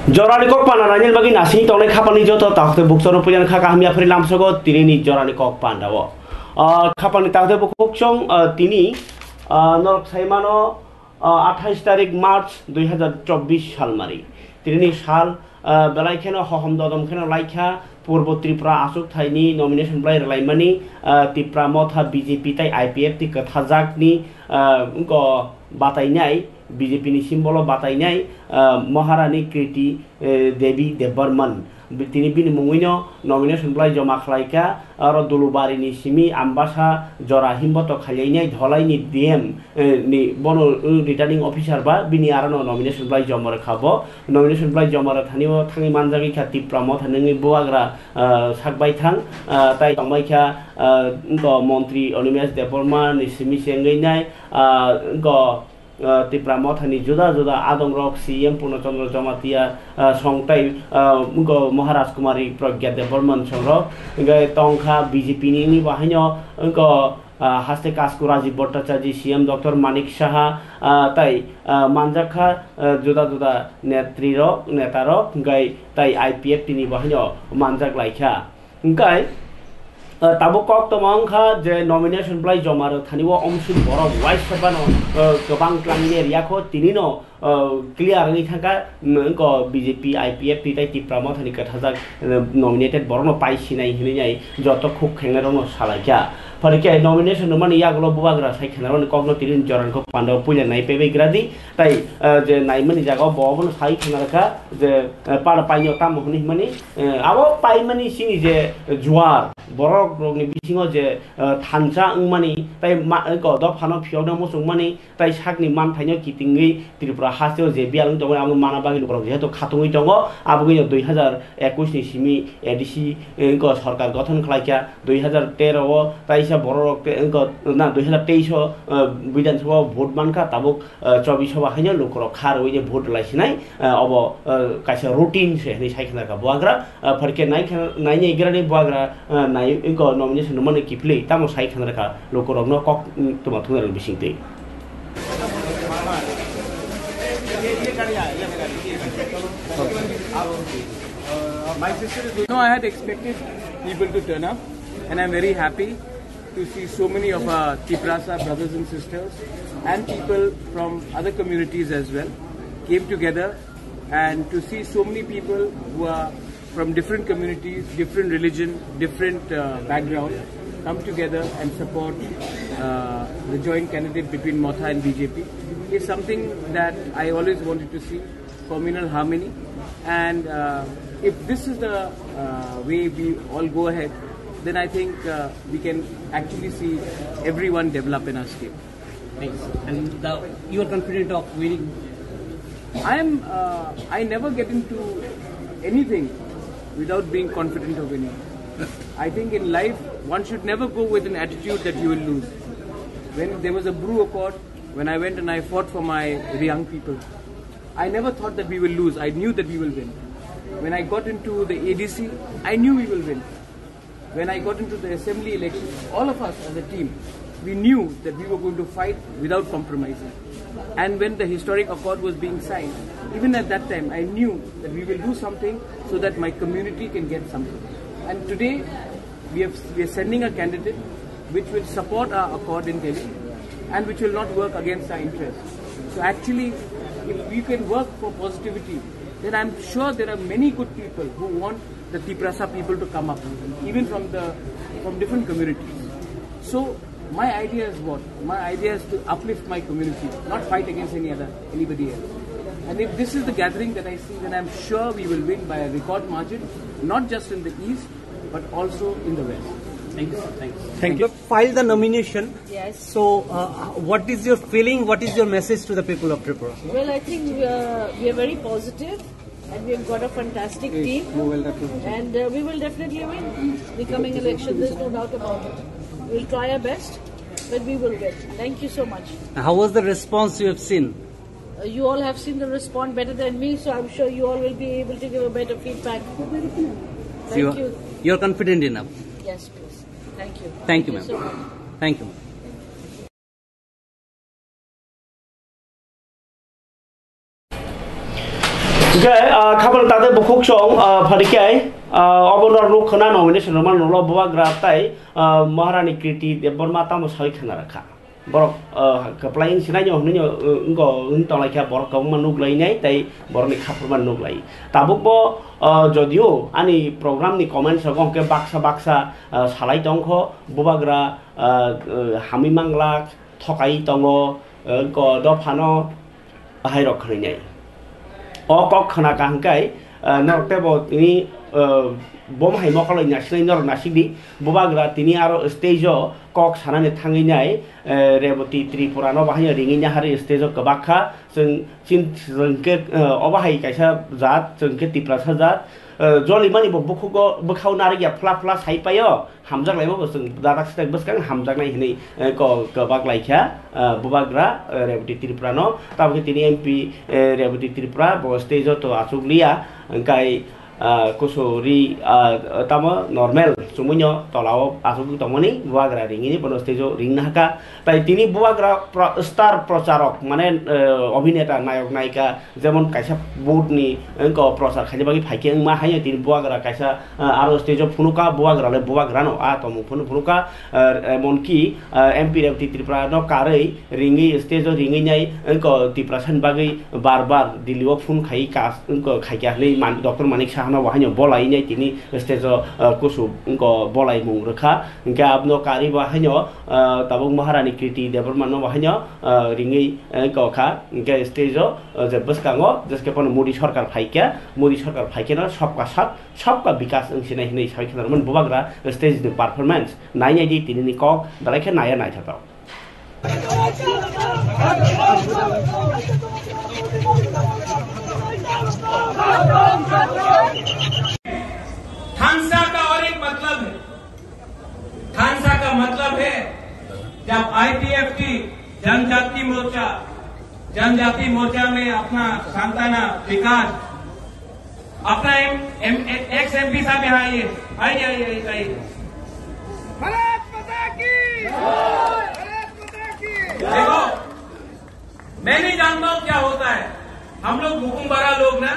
Jorani kok panananya bagi nasi tolong kapan joto tak bukson punya kakak kami apa lam sogo tini ni jorani kok pandawo. Kapan tak buksong tini norok saya mano 28 तारिख मार्च 2024 साल मारी तिनी साल बेलाय खेनो हहम ददम खेनो लाइखा पूर्व Tripura आसुक थाइनी nomination ब्लाइ रलाइमानी Tripura मथा BJP ताइ IPF ति कथाजाकनी उनको बाताइनाय बीजेपी नि सिम्बल बाताइनाय महारानी कृति देवी देबबर्मन तिनी बिनि मुङैनो नॉमिनेशन ब्लाइ जमा खालायका आरो दुलुबारिनि सिमी आम्बासा जरा हिम्बत खालायनाय धलाइनि डीएम नि बनो रिटार्निंग अफिसार बा बिनि आरो नॉमिनेशन ब्लाइ जमा खाबो नॉमिनेशन ब्लाइ जमा थानिव थाङि मानजागि खाति प्रमो थाननि बुआग्रा साकबाय थां ताइ तंबायखा मंत्री अनिमेश देबबर्मन सिमी सेंगैनाय त्रिपुरा मथानि जुदा जुदा आदम रक सीएम पूर्णचंद्र जमातिया संगताय महाराज कुमारी प्रज्ञा देबबर्मन संग तंखा बीजेपी नि बाहायनो हास्ते कास्कु राजीव भट्टाचार्य सीएम डॉक्टर मानिक साहा ताई मानजाखा जुदा जुदा नेत्री नेतार ताई आईपीएफ तिनि बाहायनो मानजाक लाइखा ताबो कक तमांखा जे नॉमिनेशन ब्लाइ जमारो थानिव अंशु बर वाइस सबानो गोबां क्लांनि एरियाखौ तिनिनो क्लियर नि थाका बीजेपी आईपीएफ ति त्रिपुरा मथानि कथाजाक नॉमिनेटेड बरनो पाइसिनाय हिनिनाय जत खुब खेंनारनो सालायखा फरके नॉमिनेशन माने यागलो बुवाग्रा साइखेनारनो कगनो तिरिन जरानखौ पान्डव पुले नायपेबे ग्रादि ताइ जे नायमनि जागाव बबन साइखेनारखा जे पाड पाइनो तामहनि माने आबो पाइमनि सिनि जे जुवार बरक रोगनि बिथिङाव जे थानसा उमानि ताइ गद फानो फियावनो मोसुं माने ताइ साकनि मान थाइनो कितिङै त्रिपुरा हासेव जे बियाल दङ आं माना बागि लुकर जेहेतु खातुङै दङ आबुगै 2021 नि सिमी एडीसी को सरकार गठन खालायखा 2013 ओ ताइसा बरक ना 2023 विधानसभा भोट मानखा ताबुक 24 बाहायनो लुकर खार ओइ जे भोट लाइसिनाय अब काइसा रुटिन से नै साइखनाका बुआग्रा फरके नाइ ग्रानि बुआग्रा नाइ इको नॉमिनेशन माने किफ्ले तामो साइखनाका लुकर कक तुमा थुनार बिसिंते No, I had expected people to turn up, and I'm very happy to see so many of our Triprasa brothers and sisters and people from other communities as well came together, and to see so many people who are from different communities, different religion, different background come together and support the joint candidate between Motha and BJP is something that I always wanted to see, communal harmony. And if this is the way we all go ahead, then I think we can actually see everyone develop in our state. Thanks. And you are confident of winning? I never get into anything without being confident of winning. I think in life, one should never go with an attitude that you will lose. When there was a brew accord, when I went and I fought for my young people, I never thought that we will lose. I knew that we will win. When I got into the ADC, I knew we will win. When I got into the assembly elections, all of us as a team, we knew that we were going to fight without compromising. And when the historic accord was being signed, even at that time, I knew that we will do something so that my community can get something. And today, we are sending a candidate which will support our accord in Delhi and which will not work against our interests. So actually, if we can work for positivity, then I'm sure there are many good people who want the Triprasa people to come up, even from different communities. So my idea is what? My idea is to uplift my community, not fight against anybody else. And if this is the gathering that I see, then I'm sure we will win by a record margin, not just in the east, but also in the west. Thanks. Thanks. Thank you. You filed the nomination. Yes. So, what is your feeling? What is your message to the people of Tripura? Well, I think we are very positive, and we've got a fantastic team, and we will definitely win the coming election. There's no doubt about it. We'll try our best, but we will win. Thank you so much. How was the response you have seen? You all have seen the response better than me, so I'm sure you all will be able to give a better feedback. Thank you. You're confident enough? Yes, please. Thank you. Thank you, ma'am. So much. Thank you. খাবার তাদের বকুক song ফারিকাই অবনর নখনা nomination রমান নল ববাগ্রা তাই মহারানী কৃতি দেববর্মা তামো সাই খানা রাখা borok kaplain sinanya honi ngo untolai kha borok man nuglai nai tai borok ni khapurman nuglai tabuk bo jodio ani program ni comment sagong ke baksa salai tongkho bobagra hami mangla thokai tongo ko do phano hairok khri nai o kok khana kangkai norte bo ini bom hai mokalai nasinai nor nasidi bobagra tini aro stage kok sanane thangi nai reboti tripura no bahaya ringinya hari stage kabakha jengke obahai kaisa jat jengke tiprasa jat joli mani bo bukhugo bukhau nari ya fla sai payo hamjak laibo bosung dadak stek boskang hamjak nai hini ko kabak laikha bobagra reboti tripura no tabke tini mp reboti tripura bo stage to asuglia kai kusuri tamo normal semuanya tolao asuk tomoni buagra ring ini penuh stage ring naka tapi tini buagra star procharok mane অভিনেতা নায়ক নায়িকা যেমন কাইসা বহুত নি ko প্রচার খাইতে বাকি ফাইকে মা high tini buagra kaisa aro stage funuka buagra le buagra no a tomu funuka monki mp rebti tripura no karei ringi stage ringi nyai ko tiprasan bagi barbar dilio fun khai kas ko khaikya le man dr manik shah no wahanya bolai nyai tini stage kusu ko bolai mung rekha ingka abno kari wahanya tabung maharani kriti deborman no wahanya ringi ko kha ingka stage je baskango jeske pon modi sarkar phaike no सबका विकास अंसिनाय हिनै साइखनारमन बुबाग्रा stage नि performance नायनाय दि तिनि नि कक दालायखे नाया नायथाव खानसा का और एक मतलब है खानसा का मतलब है जब आईपीएफटी जनजाति मोर्चा में अपना सांताना विकास अपना एक्स एमपी साहब यहाँ आइए भारत माता की देखो मैं नहीं जानता हूँ क्या होता है हम लोग हुकुमबारा लोग ना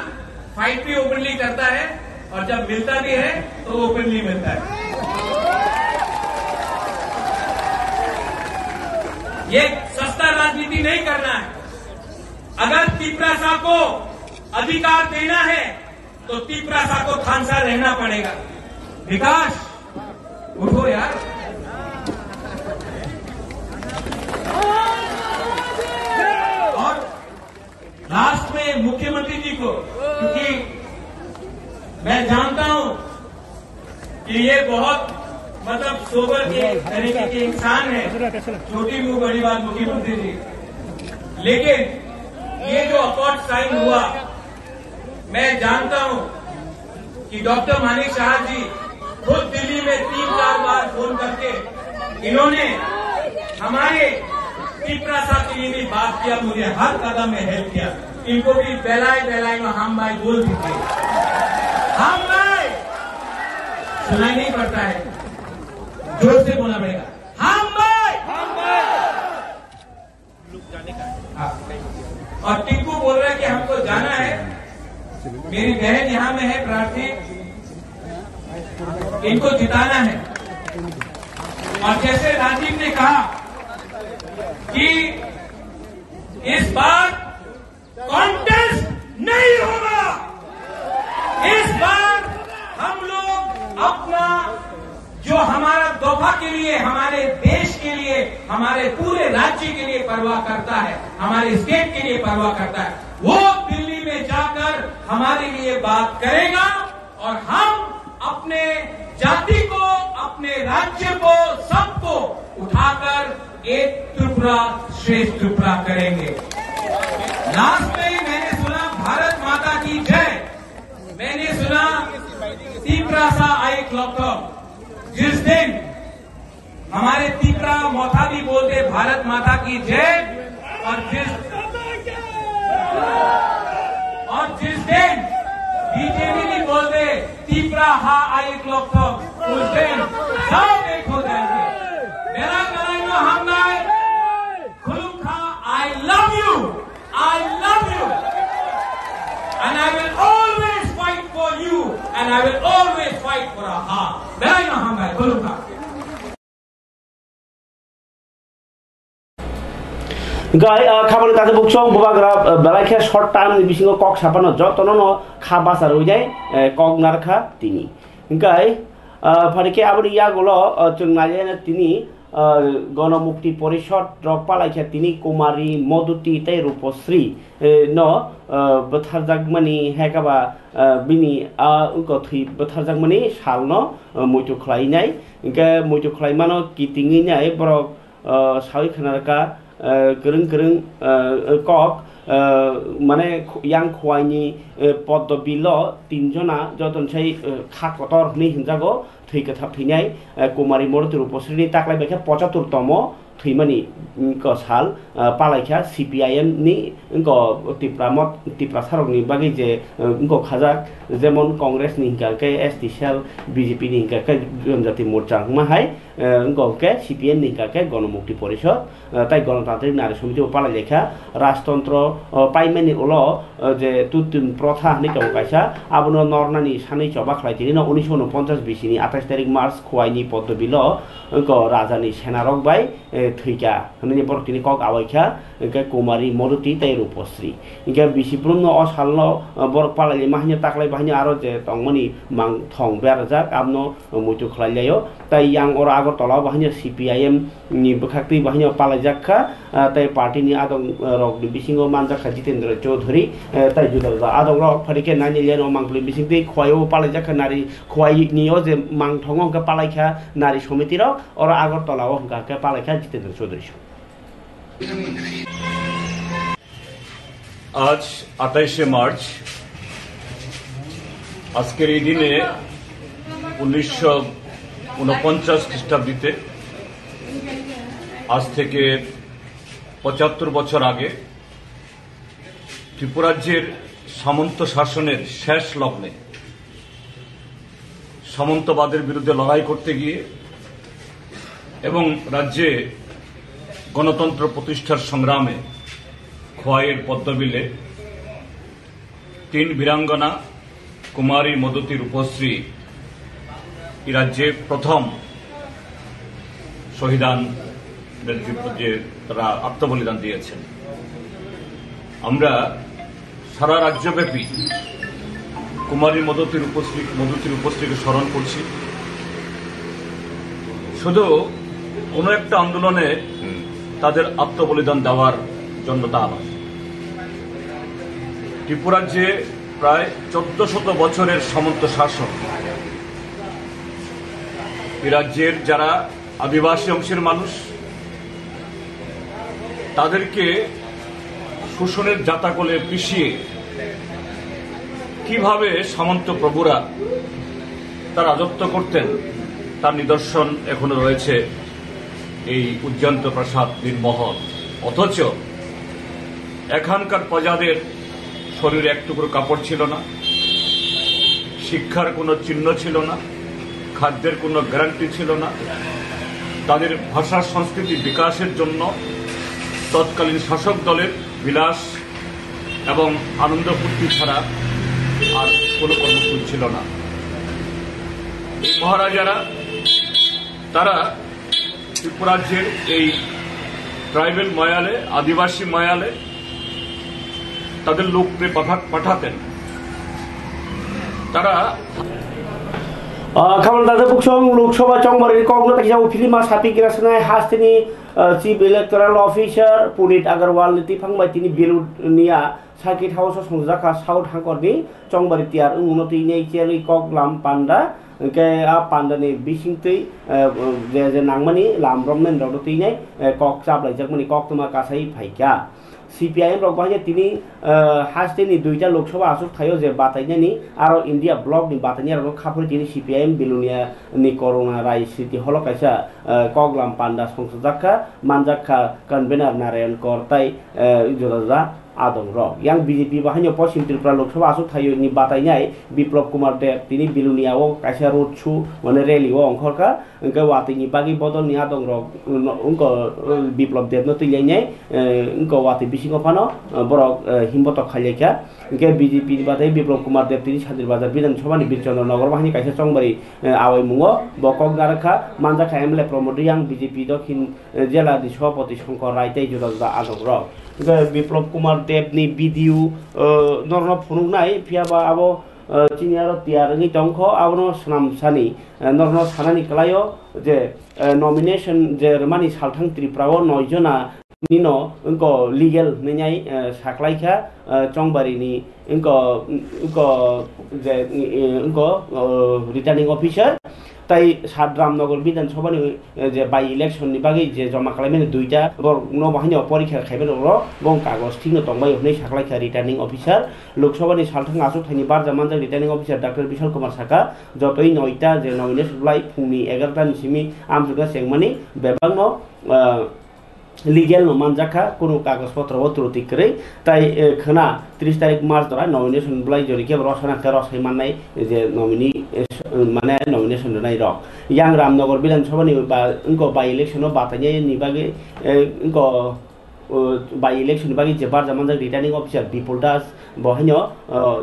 फाइट भी ओपनली करता है और जब मिलता भी है तो ओपनली मिलता है ये सस्ता राजनीति नहीं करना है अगर तिपरासा को अधिकार देना है तो तिपरासा को खानसा रहना पड़ेगा विकास उठो यार और लास्ट में मुख्यमंत्री जी को क्योंकि मैं जानता हूं कि ये बहुत मतलब सोबर के तरीके के इंसान है छोटी मुंह बड़ी बात मुख्यमंत्री जी लेकिन ये जो अकॉर्ड साइन हुआ मैं जानता हूं कि डॉक्टर मानिक शाह जी खुद दिल्ली में 3-4 बार फोन करके इन्होंने हमारे तिपरासा के लिए भी बात किया मुझे हर कदम में हेल्प किया इनको भी बेलाई में हम भाई बोल दीजिए हम भाई सुनाई नहीं पड़ता है जोर से बोलना पड़ेगा हम भाई और टिंकू बोल रहा है कि हमको जाना है मेरी बहन यहाँ में है प्रार्थी इनको जिताना है और जैसे राजीव ने कहा कि इस बार कॉन्टेस्ट नहीं होगा इस बार हम लोग अपना जो हमारा दफा के लिए हमारे देश के लिए हमारे पूरे राज्य के लिए परवाह करता है हमारे स्टेट के लिए परवाह करता है वो दिल्ली में जाकर हमारे लिए बात करेगा और हम अपने जाति को अपने राज्य को सबको उठाकर एक त्रिपुरा श्रेष्ठ त्रिपुरा करेंगे लास्ट में मैंने सुना भारत माता की जय मैंने सुना तिपरासा आई क्लॉक जिस दिन हमारे तिपरा मोथा भी बोलते भारत माता की जय और जिस दिन बीजेपी भी बोलते तिपरा हा आई क्लॉक उस दिन सब एक हो जाएंगे मेरा कहना हम खुलूम खा I love you and I will I will always fight for our heart. Belai Mahamai, Bolunga. Guy, Kabul Tata Bookshop, Bubagra, Balaka, short time, the Bishingo Cock Sapano, Jotono, Kabasa Ruje, Cog Narka, Tini. Guy, Parike Abri Yagolo, Tunayana Tini, Gonomukti Porishot, Dropalaka Tini, Kumari, Moduti, Ruposri, no, but Hazagmani, Hekaba, Bini, Ukoti, but Hazagmani, Shalno, Mutu Klainai, Mutu Klaimano, Kitingina, Ebro, Sawi Kanaka. Gereng kok mane yang khwaini podobilo tinjona joton sei khakotor ni hinjago thikathap thinai kumari morti ruposri taklai bekha 75 tomo thimani ko sal palaikha CPIM ni ko tiprasarok ni bagi je ko khajak jemon congress ni ka ke ST cell BJP ni ka ke जनजाति मोर्चा ma hai ko ke CPM ni ka ke গণমুক্তি পরিষদ তাই গণতান্ত্রিক নারী সমিতি পালা লেখা রাজতন্ত্র পাইমেনি উলো যে তুতুন প্রথা ni ka kaisa abono nornani sanai choba khlaitini 1949 bisini 28 তারিখ March খোয়াইনি পদ্মবিলো ko rajani senarok bai thika hani bortini kok awaikha ke kumari moruti tai ruposri inga bisiprum no osalno bor palali mahnya taklai bahnya aro je tongmani mang thong berjak amno mutu khlailayo tai yang ora agor tola bahnya CPIM ni bekhakti bahnya palajakha tai party ni adong rok bisingo manjakha Jitendra Chaudhary tai juda adong rok pharike nani leno mangli bisingti khwayo palajakha nari khwai niyo je mang thongong ka palaikha nari সমীতি র ওরা আগরতলা ও গাকে পালাইখা জিতেন্দ্র চৌধুরী আজ 28 March আজকের এই দিনে 1949 খ্রিস্টাব্দে আজ থেকে 75 বছর আগে ত্রিপুরাজ্যের সামন্ত শাসনের শেষ লগ্নে সামন্তবাদের বিরুদ্ধে লড়াই করতে গিয়ে এবং রাজ্যে গণতন্ত্র প্রতিষ্ঠার সংগ্রামে খোয়াইয়ের পদ্মবিলে 3 বীরাঙ্গনা কুমারী মদতী রূপশ্রী এই রাজ্যে প্রথম শহীদান যে তারা আত্মবলিদান দিয়েছেন আমরা সারা রাজ্যব্যাপী কুমারী মদতীর উপস্থিতিকে স্মরণ করছি শুধু কোন একটা আন্দোলনে তাদের আত্মবলিদান দেওয়ার জন্য তা নয় ত্রিপুরাজ্যে প্রায় 1400 বছরের সামন্ত শাসন এই রাজ্যের যারা আদিবাসী অংশের মানুষ তাদেরকে শোষণের জাতাকলে পিষিয়ে কিভাবে সামন্ত প্রভুরা তার রাজত্ব করতেন তার নিদর্শন এখনো রয়েছে এই উজ্জন্ত প্রাসাদ বীরমহল অথচ এখানকার প্রজাদের শরীরে এক টুকরো কাপড় ছিল না শিক্ষার কোনো চিহ্ন ছিল না খাদ্যের কোনো গ্যারান্টি ছিল না তাদের ভাষা সংস্কৃতি বিকাশের জন্য তৎকালীন শাসক দলের বিলাস এবং আনন্দ ফুর্তি ছাড়া আর কোনো কর্মসূচি ছিল না মহারাজারা তারা ত্রিপুরাজ্যের এই ট্রাইবেল ময়ালে আদিবাসী ময়ালে তাদের লোককে পাঠাতেন তারা খাবার দাদা বুকসং লোকসভা চংবারের কংগ্রেস হিসাবে ফিলিমা সাপি গ্রাসনায় হাস্তিনি chief electoral officer Punit Agarwal নীতি ফাংবাই তিনি বেলুনিয়া সার্কিট হাউস সংজাখা সাউথ হাঙ্করনি চংবারি তিয়ার উন্নতি নেই চেয়ারি কগলাম পান্ডা ke a pandani bisingtei je nangmani lamromnen rodotei nei kok chap lai jakmani kok tuma kasai phaika CPIM rok bahnya tini hasteni duita loksabha asur thayo je batainani aro India block ni batainia rok khapuri tini CPIM belunia ni corona rai city holo kaisa koglam panda songsajakha manjakha convener Narayan Kor tai jodaja adong ro yang BJP bahanyo Paschim Tripura Lok Sabha asuk thayo ni batainai Biplop Kumar Dev tini Bilunia o kaisa road chu mane rally o ongkhorka engke wati ni bagi bodol ni adong ro ungko Biplop Dev no tilainai engko wati bisingo phano borok himbotok khaileka engke BJP ni batai Biplop Kumar Dev tini Sadir Bazar Bidhan Sabha ni Birchandra Nagar bahani kaisa Chongbari awai mungo bokok garakha manja khamle promoter yang BJP dokhin jela di Sabhapati Shankar Rai tei juda juda adong ro Biplop Kumar Dev ni video norno phunuk nai phiaba abo chiniaro tiarangi tongkho abono snam sani norno sanani klayo je nomination je remani salthang Tripura o 9 jona nino engko legal nenyai saklaikha Chongbari ni engko je engko returning officer tai Sadram Nagar Bidhan Sabha ni je by election ni bagi je jama kalaimene duita bor no bahani porikha khaiben ro bong kagos thingno tongbai hne saklaikha returning officer Lok Sabha ni salthang asuk thani bar jamanjak returning officer Dr. Bishal Kumar Saka jotoi 9ta je nomination blai phungni 11 ta ni simi amjuga sengmani bebangno legal no manjaka kono kagos potro otroti kre tai khana 30 tarik March dora nomination blai jori ke rosana ka rosai mannai je nominee mane nomination nai ro yang Ramnagar Bidhan Sabha ni ba engko by election no batanya ni bagi engko by election ni bagi je bar jamanjak returning officer Bipul Das bohanyo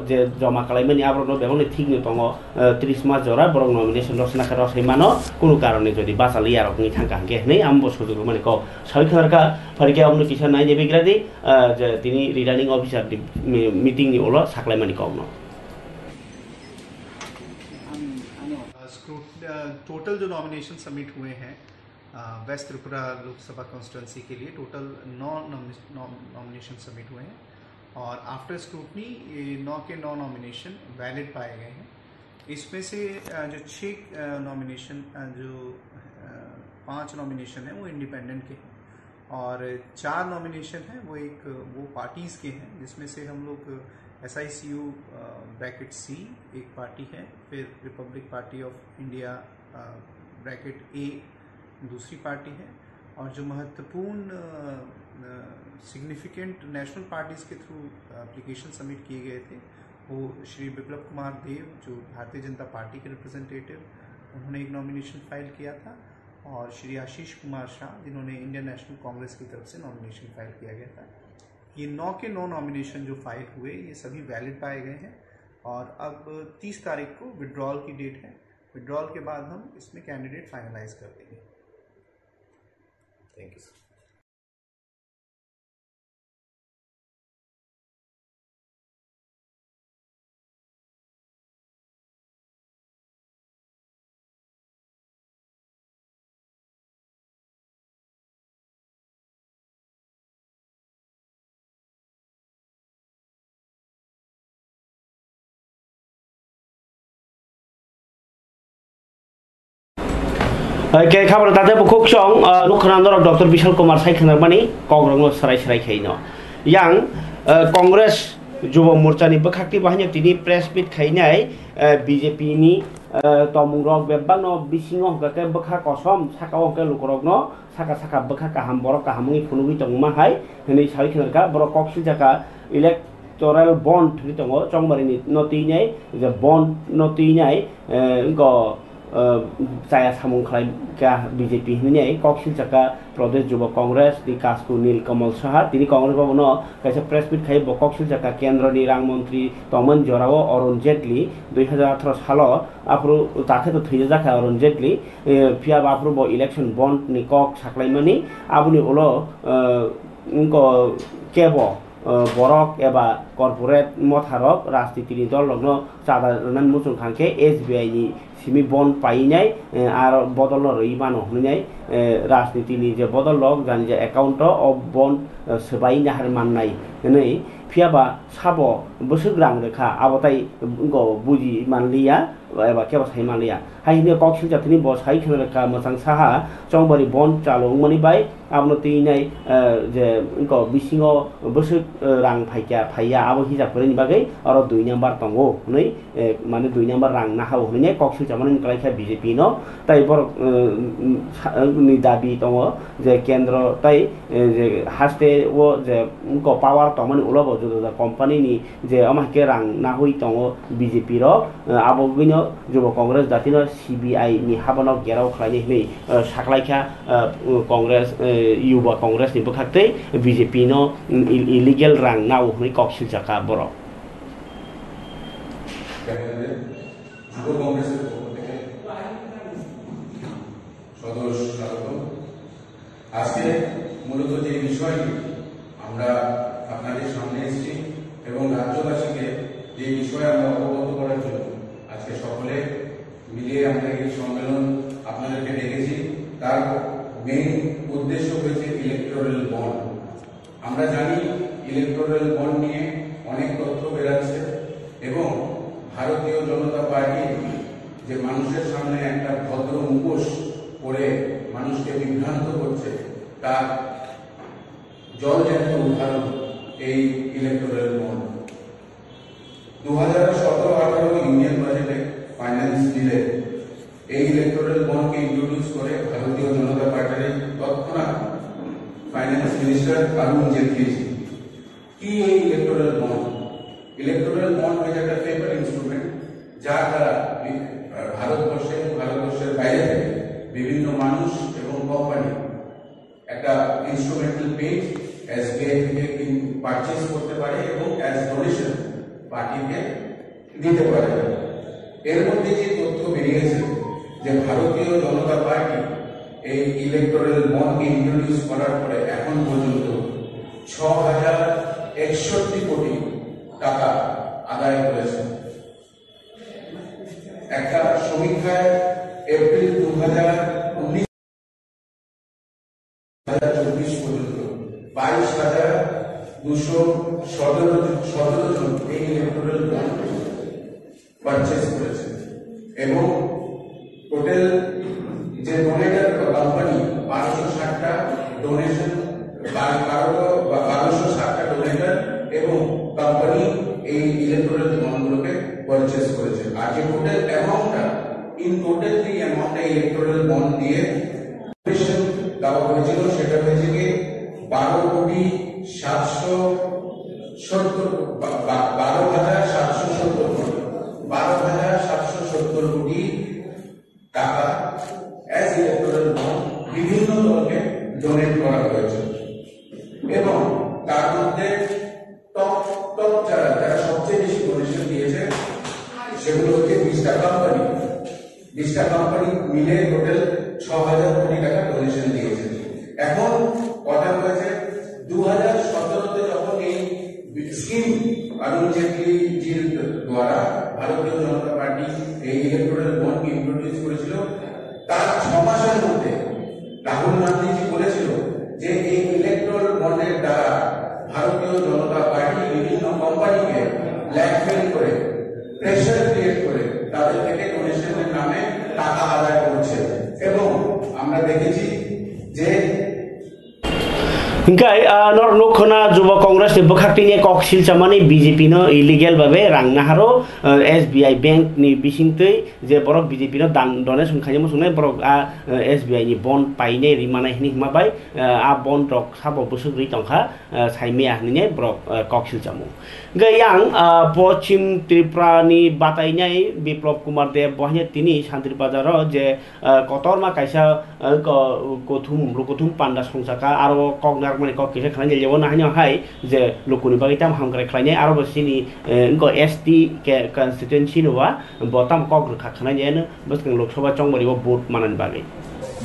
je jama kalaimani abrono bebone thik ni tongo 30 March jora borong nomination rosana ka rosai mano kono karone jodi basali yarok ni thangka ke nei ambo sujug mane ko saikharka farike amno kisan nai jebi gradi je tini returning officer meeting ni olo saklaimani ko no total जो nomination submit हुए हैं waste Tripura Lok Sabha constituency के लिए total 9 nomination submit हुए हैं और after scrutiny 9 के 9 nomination valid पाए गए हैं। इसमें से जो 6 नॉमिनेशन जो 5 नॉमिनेशन हैं वो इंडिपेंडेंट के हैं और 4 नॉमिनेशन हैं वो पार्टीज़ के हैं जिसमें से हम लोग SICU ब्रैकेट C एक पार्टी है, फिर Republic party of India bracket A दूसरी पार्टी है और जो महत्वपूर्ण सिग्निफिकेंट नेशनल पार्टीज़ के थ्रू एप्लीकेशन सबमिट किए गए थे वो श्री बिप्लब कुमार देव जो भारतीय जनता पार्टी के रिप्रेजेंटेटिव, उन्होंने एक नॉमिनेशन फाइल किया था और श्री आशीष कुमार शाह जिन्होंने इंडियन नेशनल कांग्रेस की तरफ से नॉमिनेशन फाइल किया गया था। ये 9 के 9 नॉमिनेशन जो फाइल हुए ये सभी वैलिड पाए गए हैं और अब 30 तारीख को विड्रॉल की डेट है। विड्रॉल के बाद हम इसमें कैंडिडेट फाइनलाइज कर देंगे। Thank you sir. Oke, kabar tadi bukuk song, nukhran dorok Dr. Bishal Kumar Sai Khanarmani, Kongrong serai kaino. Yang Kongres Jubo Murca ni bekakti bahanya tini press meet kainai BJP ni tomurok bebang no bisingoh gake bekak kosom sakawong ke lukorok no saka bekak kaham borok kahamungi punugi tongma hai hene sai khanarka borok koksil jaka electoral bond ni tongo chongbari ni notinyai the bond notinyai engko saya samung khlai ka BJP ni koksil jaka Pradesh Jubo Congress di Kasku Nil Kamal Saha tini Congress bono kaisa press meet khai bokoksil jaka kendra ni rang mantri Toman Jorao Arun Jetli 2018 salo apro takhe to thije jaka Arun Jetli pia apro bo election bond ni kok saklaimani abuni ulo unko kebo borok eba corporate motharok rajniti dol logno chada nan musung khangke SBI ni simi bond painai ar bodol roi mano hnai rajniti ni je bodol log jan je account of bond sebai na har mannai nei phiaba sabo bosugrang rekha abotai go buji manliya eba keba sai manliya haine koksil jatini bo sai khenreka masang saha chongbari bond chalong mani bai abno tinai je go bisingo bosuk rang phaiya abo hijab kore ni bagai aro 2 number tongo nei mane 2 number rang na hawo nei koksil জামানি কালাইখা BJP ন তাই বড় নি দাবি দङ যে কেন্দ্র তাই যে হাসতে ও যে পাওয়ার তমানি উলাব যুদা কোম্পানিনি যে আমাকে রাং না হই দङ বিজেপি র আবগিন যুব কংগ্রেস জাতিন সিবিআই নি হাবানো গেরাव খাইনি হই সাকলাইখা কংগ্রেস युवा কংগ্রেস নি বখাতে বিজেপি ন ইলিগেল রাং নাও হই কক্সিল জাকা বড় যুব কংগ্রেসের পক্ষ থেকে সদস্য স্বাগত। আজকে মূলত যে বিষয়টি আমরা আপনাদের সামনে এসেছি এবং রাজ্যবাসীকে যে বিষয়ে আমরা অবগত করার জন্য আজকে সকলে মিলিয়ে আমরা এই সম্মেলন আপনাদেরকে ডেকেছি, তার মেইন উদ্দেশ্য হয়েছে ইলেকটোরাল বন্ড। আমরা জানি ইলেকটোরাল বন্ড নিয়ে অনেক তথ্য বেরাচ্ছে এবং ভারতীয় জনতা পার্টি যে মানুষের সামনে একটা ভদ্র মুখোশ পরে মানুষকে বিভ্রান্ত করছে তার জলজ্যান্ত উদাহরণ এই ইলেকটোরাল বন্ড। 2017-18 ইউনিয়ন বাজেটে ফাইন্যান্স বিলে এই ইলেকটোরাল বন্ডকে ইন্ট্রোডিউস করে ভারতীয় জনতা পার্টির তৎক্ষণাৎ ফাইন্যান্স মিনিস্টার অরুণ জেটলি। কি এই ইলেকটোরাল বন্ড? ইলেকটোরাল বন্ড হচ্ছে একটা পেপার ইনস্ট্রুমেন্ট যার দ্বারা ভারতবর্ষের বাইরে থেকে বিভিন্ন মানুষ এবং কোম্পানি একটা ইনস্ট্রুমেন্টাল পেজ এসবিআই থেকে পারচেজ করতে পারে এবং অ্যাজ ডোনেশন পার্টিকে দিতে পারে। এর মধ্যে যে তথ্য বেরিয়েছে যে ভারতীয় জনতা পার্টি এই ইলেকটোরাল বন্ডকে ইন্ট্রোডিউস করার পরে এখন পর্যন্ত 6061 কোটি টাকা আদায় করেছে। একটা সমীক্ষায় এপ্রিল 2019-2024 পর্যন্ত 22,217 জন এই ইলেকটোরাল বন্ড পারচেজ করেছে এবং টোটাল যে ডোনেটর কোম্পানি 1260টা ডোনেশন 1260টা ডোনেটর এবং কোম্পানি এই ইলেকটোরাল বন্ডগুলোকে পারচেজ করেছে। আর যে টোটাল অ্যামাউন্টটা the amount ইলেকটোরাল বন্ড দিয়ে ডোনেশন দেওয়া হয়েছিল সেটা হয়েছে কি 12,770 কোটি টাকা অ্যাজ ইলেকটোরাল বন্ড বিভিন্ন দলকে ডোনেট করা হয়েছে এবং তার মধ্যে টপ যারা সবচেয়ে বেশি ডোনেশন দিয়েছে সেগুলো হচ্ছে 20টা কোম্পানি মিলে টোটাল 6,000 কোটি টাকা ডোনেশন দিয়েছে। এখন কথা হয়েছে 2017-তে যখন এই স্কিম অরুণ জেটলি জির দ্বারা ভারতীয় জনতা পার্টি এই ইলেকটোরাল বন্ডকে ইন্ট্রোডিউস করেছিল তার 6 মাসের মধ্যে রাহুল গান্ধীজি বলেছিল যে এই ইলেকটোরাল বন্ডের দ্বারা ভারতীয় জনতা পার্টি বিভিন্ন কোম্পানিকে ব্ল্যাকমেল করে প্রেশার ক্রিয়েট করে তাদের থেকে ডোনেশনের নামে টাকা আদায় করছে এবং আমরা দেখেছি যে Hingkai nor lokhona Juba Congress ni bokakti ni koksil chamani BJP no illegal babe rang naharo SBI bank ni bisingtei je borok BJP no dan donation khajamo sungai borok SBI ni bond paine rimana hini hmabai a bond rok sabo busugri tongkha saimia ni borok koksil chamu gayang Pochim Tripura ni batainai Biplop Kumar Dev bohnya tini Santri Bazaro je kotorma kaisa kothum panda songsaka aro kognar মানে ককেশে খানে যেও না হানি high যে লোকনি বাগিতাম হামগ্রে খাইনে আরো বসিনি ইনকো ST constituency নবা বতাম কগ্র খাখানা যেন বস Lok Sabha চংবরি vote মানান বাগে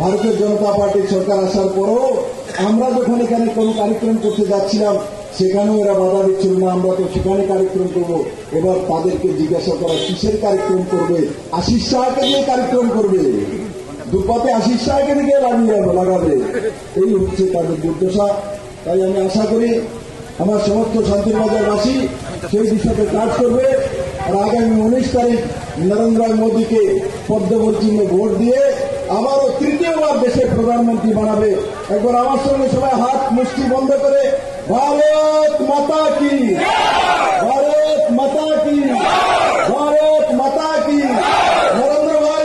ভারতীয় জনতা পার্টি সরকার আসার পরও আমরা যখন এখানে কোনো কার্যক্রম করতে যাচ্ছিলাম সেখানেও এরা বাধা দিচ্ছিল না আমরা তো সেখানে কার্যক্রম করবো এবার তাদেরকে জিজ্ঞাসা করা কিসের কার্যক্রম করবে আশিস শাহকে দিয়ে কার্যক্রম করবে দুপাতে আশিস শাহকে দিকে লাগাবে এই হচ্ছে তাদের দুর্দশা তাই আমি আশা করি আমার সমস্ত শান্তিবাজারবাসী সেই দিশাতে কাজ করবে আর আগামী 19 তারিখ নরেন্দ্র মোদীকে পদ্মভূষণ চিহ্নে ভোট দিয়ে আবারও তৃতীয়বার দেশের প্রধানমন্ত্রী বানাবে একবার আমার সঙ্গে সবাই হাত মুষ্টি বন্ধ করে ভারত মাতা কি ভারত মাতা কি ভারত মাতা কি নরেন্দ্র ভাই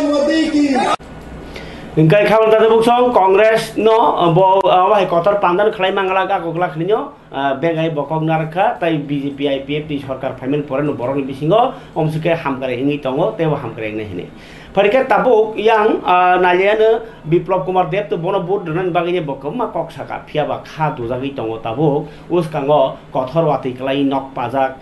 Engkai khabar tadi buksong Kongres no bo wahai kotor pandan khlai mangala ka kokla khninyo bengai bokong narkha tai BJP IPF ti sarkar phaimel pore no borong bisingo omsuke hamkare hingi tongo tebo hamkare ne hine Parike tabuk yang naliana Biplop Kumar Dev to bono bud nan bagine bokom ma kok saka phia ba kha dujagi tongo tabuk uskango kothor wati klai nok pajak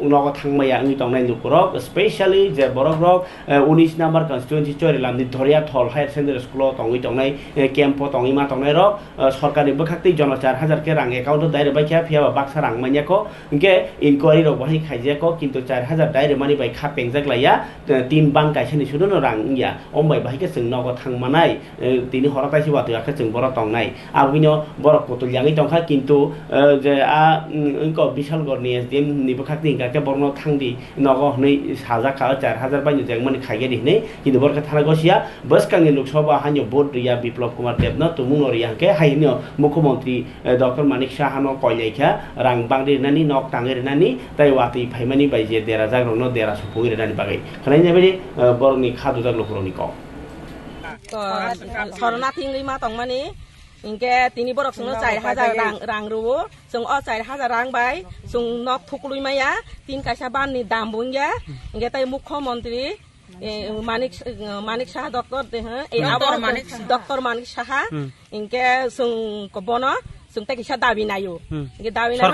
nok thangmaya ngi tongnai nukurok especially je borok rok 19 number constituency chori lamni Doria Thol Higher Secondary School tongi tongnai campo tongi ma tongnai rok sarkari bkhakti jono 4000 ke rang account daire baikha phia ba baksa rang manya ko inke inquiry rok bahi khaije ko kintu 4000 daire mani bai kha pengjak laya 3 bang kaisani no rang ya ombai bahike sing nogo thangmanai tini horatai siwa tu akhe sing boro tongnai abino boro putul yangi tongkha kintu je a inko bishal gorni SDM ni bkhakti ingka ke borno thangdi nogo nei saja kha 4000 bai jengmani khaige ni nei kintu borka thana gosia baskangi loksawa hanyo board riya Biplop Kumar Dev no tumungo riya ke haino mukhyamantri Dr. Manik Saha no koilaikha rang bangri nani nok tangir nani tai wati phaimani bai je dera jagro no dera supugir nani bagai khanai nebedi borni khadu jak lokroni ko Sornating lima tong mani ingke tini borok sung 4000 rang ru sung 4000 rang bai sung nok thuklui maya tin kaisa ban ni dam bungya ingke tai mukhyamantri Manik Saha Dr. Dr. Manik Saha ingke sung kobono sung ta kisa dabi nayo ingke dabi nayo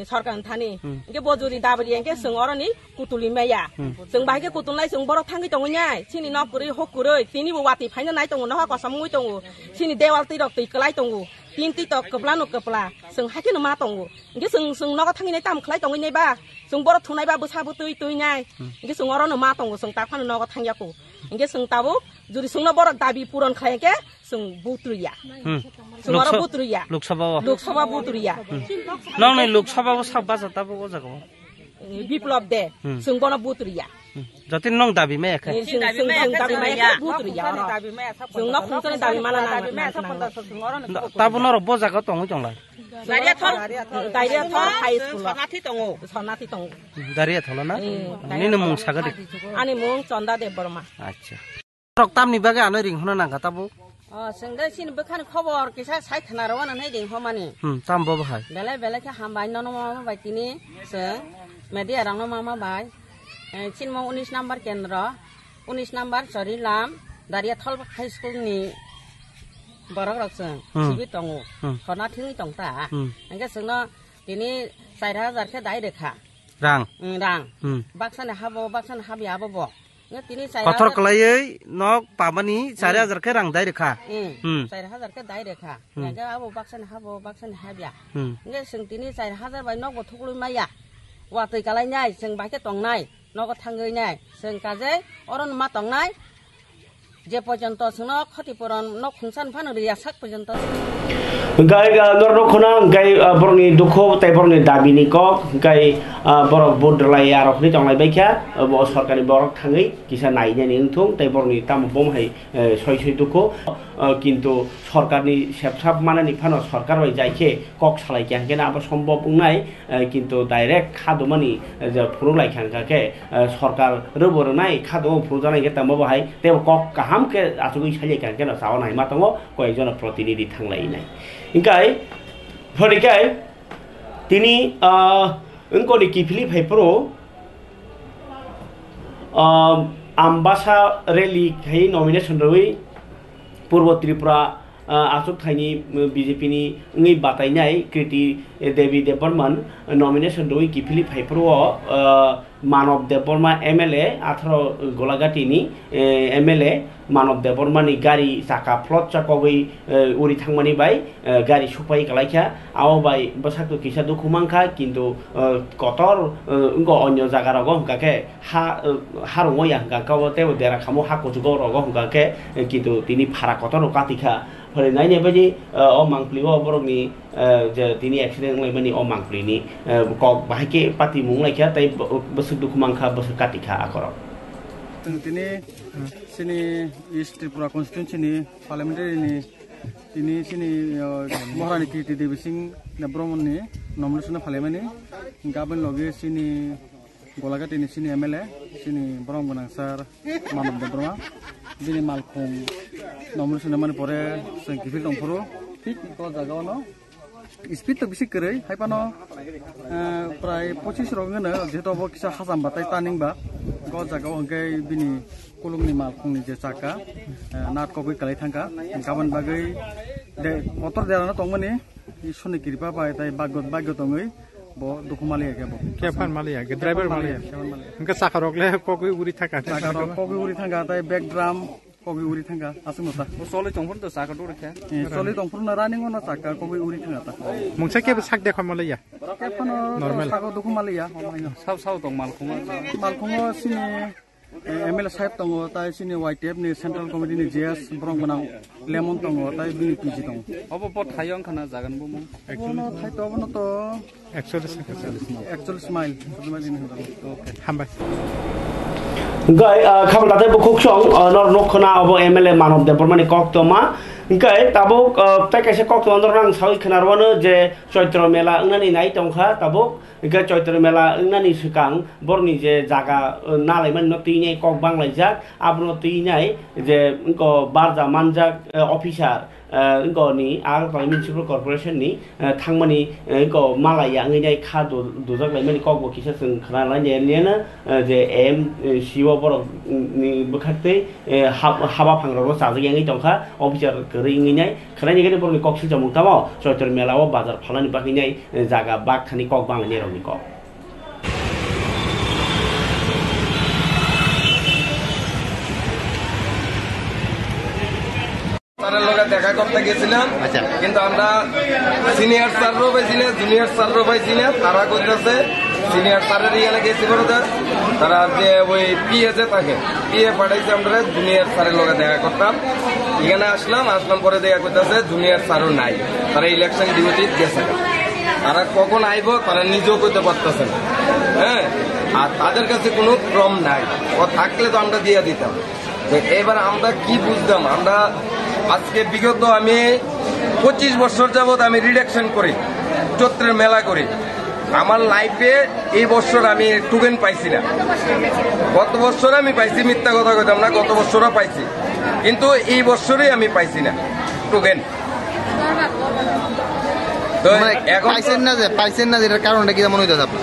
sarkar thani ingke bojuri dabi ingke sung orani kutuli maya sung bahike kutulnai sung borok thangi tongo nyai sini nok puri hokuroi tini wati phaina nai tongo no ko samui tongo sini dewal ti rok ti klai tongo tin ti tok kepla no kepla sung hake no ma tongo ingke sung nok thangi nai tam khlai tongo nei ba sung borok thunai ba busa butui tui nyai ingke sung oro no ma tongo sung ta phano nok thangya ko ingke sung tabu juri sung no borok dabi puron khlai ke sung butruya sung oro butruya Loksabha butruya nong nei Loksabha sabba jata bo jago Biplop de sung bono butruya Jatin nong dabi me kha sung dabi me butruya sung nok khungtone dabi mana na tabu no bo jago tong jonglai Daria thor high school Sornathi tongo Daria thol na ni no mung sagade ani mung Chanda Dev Burma acha roktam ni baga ano ring hono nanga tabu sengda sin bekhan khobor kisa sai thana rawan nai ding homani tambo bahai bele ke hambai no mama bai tini se media rang no mama bai sin mo 19 number kendra 19 number sori lam Daria Thol high school ni borok rok seng sibi tongo Sornathi ni tongta angke sengno tini 4000 ke dai rekha rang baksan habya bo Kotor kelai nok pamani 4000 ke rang dai rekha 4000 ke dai rekha nge abo baksan habya nge seng tini 4000 bai nok bo thuklui maya wa tui kalai nyai seng bai ke tongnai nok thangei nyai seng kaje oron ma tongnai je porjonto sengno khatipuron nok khungsan phano riya sak porjonto Gai norno khona gai borni dukho tai borni dabini ko gai borok bodlai arok ni tonglai baikha bo sarkari borok thangai kisa naine ni thung tai borni tam bom hai soi dukho kintu sarkarni sepsap manani phano sarkar bai jaike kok salai kya kena aba সম্ভব নাই কিন্তু direct খাদমani যে ফুরুলাই খানকা ke sarkar robor nai khadom furujanai ke tambo bahai te kok kaham ke asugui salai kya kena saw nai matongo koyjon protinidhi thanglai nai ingkai horikai tini engko ni kifili phaipro ambasa rally khai nomination roi purbo Tripura asuk thaini BJP ni ngi batainai Kriti Devi Deborman nomination roi kifili phaipro Manav Deborma MLA 18 Golagati ni MLA Manav Deborma ni gari saka plot chakogoi uri thangmani bai gari supai kalaikha ao bai basakto kisa dukhumangkha kintu kotor ngo onyo jaga rogo hungkake harongo yangka kawote dera khamo hakojugo rogo hungkake kintu tini phara kotor katikha hore nai nebaji o mangpli o borokni je tini accident laimani o mangpli ni kok bahike pati mung laikha tai basuk dukhumangkha basuk katikha akoro tini sini East Tripura constituency ni parliamentary ni tini sini Maharani Kriti Devi Singh Deborman ni nomination phalemani gaban loge sini Golagati ni sini MLA sini Borong Gonangsar Manav Deborma bini Malkhung nomination মানে পরে গিফিল দংফোরো ঠিক জায়গাও ন speed তো বেশি করে হাইপানো প্রায় 25 রঙেন যেহেতু কিছু হাজাম বাতাই টানিংবা জায়গাও হংকে বিনি কুলুংনি মালखंनि যে চাকা নাট কবি কালাই থাকা গাবন বাগै মটর দেরানো তংমানি সনি কৃপা পায় তাই ভাগ্য তङै bo dukumali ya bo kepan mali ya driver mali ya engka sakarokle kogi uri thaka kogi uri thanga tai back drum kogi uri thanga asumota soli tongfur to saka dur kha soli tongfur na running ona saka kogi uri thanga ta mungsa ke sak dekha mali ya kepan normal saka dukumali ya sao tong malkhungo sini ML sahib tongo tai sini YTF ni central committee ni JS brong banang lemon tongo tai bini PG tongo obo pot thayong khana jagan bo mo actually thai to bono to 41 smile okay hambai gai khabal date bukuk song nor nokhona obo MLA manov department kok toma gai tabuk tai kaise kok to andor rang sawi khnarwano je choitro mela ngnani nai tongkha tabuk gai choitro mela ngnani sikang borni je jaga nalaiman no tine kok banglai abno tinai je ko barja manjak officer ko ni Agartala municipal corporation ni thangmani ko malaya ngai kha dujak laimani kok bo kisa sing khana la ne je em siwo borok ni bukhate haba phangrok sajagi ngai tongkha officer kri ngai khana ni gani borni kok silja mutamo choitor melao bazar phalani baki nai jaga bak khani kok banglai roni kok দেখা করতে গেছিলাম কিন্তু আমরা senior স্যারও পাইছি না junior স্যারও পাইছি না তারা করতেছে সিনিয়র স্যারের ইয়ে গেছি বলতে তারা যে ওই পিএ যে থাকে পিএ পাঠাইছে আমরা জুনিয়র স্যারের লগে দেখা করতাম এখানে আসলাম পরে দেখা করতেছে জুনিয়র স্যারও নাই তারা ইলেকশন ডিউটি গেছে তারা কখন আইব তারা নিজেও করতে পারতেছে না হ্যাঁ আর তাদের কাছে কোনো ক্রম নাই ও থাকলে তো আমরা দিয়ে দিতাম এবার আমরা কি বুঝতাম আমরা আজকে বিগত আমি 25 বছর যাবত আমি রিডাকশন করি চৈত্রের মেলা করি আমার লাইফে এই বছর আমি টোকেন পাইছি না গত বছর আমি পাইছি মিথ্যা কথা কইতাম না গত বছরও পাইছি কিন্তু এই বছরই আমি পাইছি না টোকেন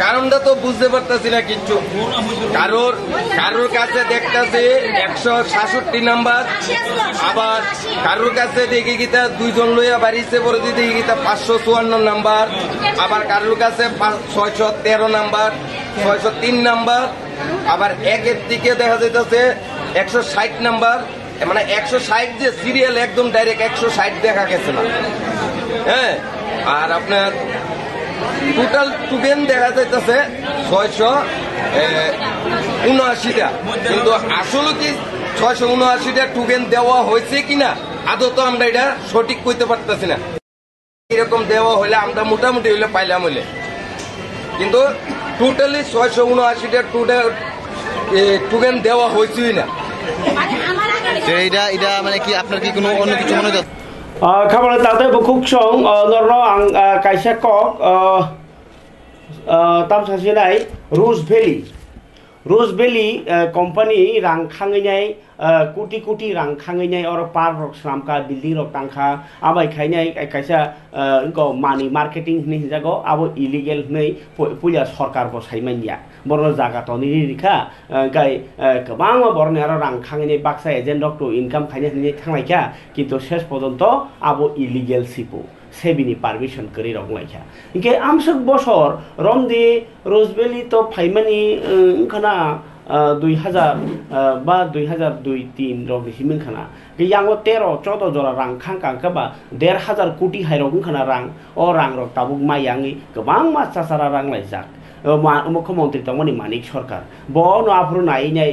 কারণটা তো বুঝতে পারতেছি না কিচ্ছু কারোর কাছে দেখতেছি 166 নাম্বার আবার কারোর কাছে দেখি গীতা 2 জন লইয়া বাড়িছে পরে দেখি গীতা 554 নাম্বার আবার কারোর কাছে 613 নাম্বার 603 নাম্বার আবার একের দিকে দেখা যাইতেছে 160 নাম্বার মানে 160 যে সিরিয়াল একদম ডাইরেক্ট 160 দেখা গেছে না হ্যাঁ আর আপনার টোটাল টোকেন দেখা যাইতেছে 679টা কিন্তু আসলে কি 679টা টোকেন দেওয়া হয়েছে কিনা আদৌ তো আমরা এটা সঠিক কইতে পারতেছি না এরকম দেওয়া হলে আমরা মোটামুটি হইলে পাইলাম হইলে কিন্তু টোটালি 679টা টোকেন দেওয়া হয়েছেই না এটা মানে কি আপনার কি কোনো অন্য কিছু মনে হচ্ছে khabal tate bukuk song norno ang kaisa kok tam sasinai Rose Valley company rang khanginai কোটি রাং খাঙাইনাই আর পার্ক রক সামকা বিল্ডিং রক টাংখা আবাই খাইনাই কাইসা মানি মার্কেটিং হনি হিজাগো আবো ইলিগেল হनै পুলিয়া সরকার বো সাইমাইয়া বড় জায়গা তো নিরিখা গাই গোबां বরনে আর রাং খাঙাইনাই বাক্সা এজেন্ট রক তো ইনকাম খাইনাই হনি থাंलायखा কিন্তু শেষ পর্যন্ত আবো ইলিগেল সিপো সেবিনি পারমিশন করি রংলাইখা ইনকে আমসক বছর রমদি রোজবেলি তো ফাইমানি খানা 2000 বা 2002-3 rok himin khana yango 13-14 jora rang khangkang ka ba 1500 কোটি hairok khana rang o rang rok tabuk mayangi gobang ma chasara rang laijak মুখ্যমন্ত্রী তংমানি মানিক সরকার বন আফরু নাই নাই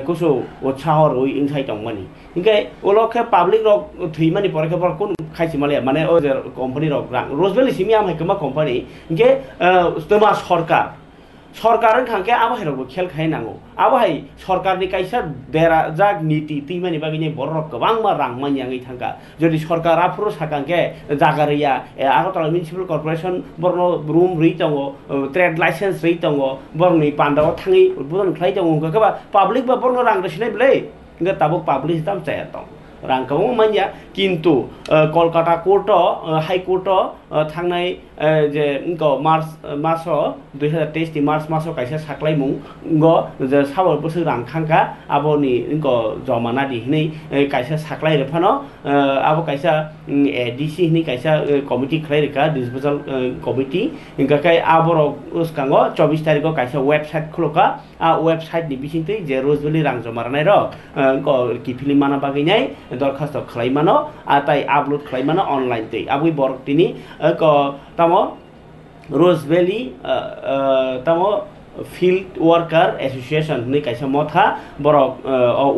কুসু উৎসাহর ওই ইনসাই তংমানি ইনকে ওলকে পাবলিক রক থইমানি পরকে পর কোন খাইছি মালে মানে ও যে কোম্পানি রক রাং রোজবেলি সিমিয়াম হাইকমা কোম্পানি ইনকে তোমা সরকার খাঙ্কে আবহাইরকবो खेल खायनांगौ आबहाय सरकारनि कायसा देरा जाग नीति तिमानि बागिनि बररक गोबां मा रां मानियाङै थांगा जदि सरकार आफुरो साकांके जागारिया आगरतला म्युनिसिपल कर्पोरेशन बरनो रूम रै दङ ट्रेड लाइसेंस रै दङ बरनि पान्डाव थाङै उद्बोधन खालाय दङ गबा पाब्लिक बा बरनो रां रसिनाय ब्ले इंगा ताबो पाब्लिक दाम जाया दं रांखौ मानिया किन्तु कलकाता कोर्ट हाई कोर्ट थांनाय जे मार्च मासाव 2023 नि मार्च मासाव कायसा साख्लायमुं जे सावर बोसोर रांखांखा आबोनि जमाना दिहनै कायसा साख्लाय रेफानो आबो कायसा एडीसी नि कायसा कमिटी खलायरिका डिस्पोजल कमिटी इंकाय आबरो उसकांगो 24 तारिखो कायसा वेबसाइट खुलका आ वेबसाइट नि बिसिंतै जे रोजबेली रां जमारनाय र किफिलि माना बागैनाय दरखास्त खलायमानो आताय आपलोड खलायमानो अनलाइन तै आबुइ बरकतिनि तमो रोजबेली तमो फिल्ड वर्कर एसोसिएशन नि कायसा मथा बरक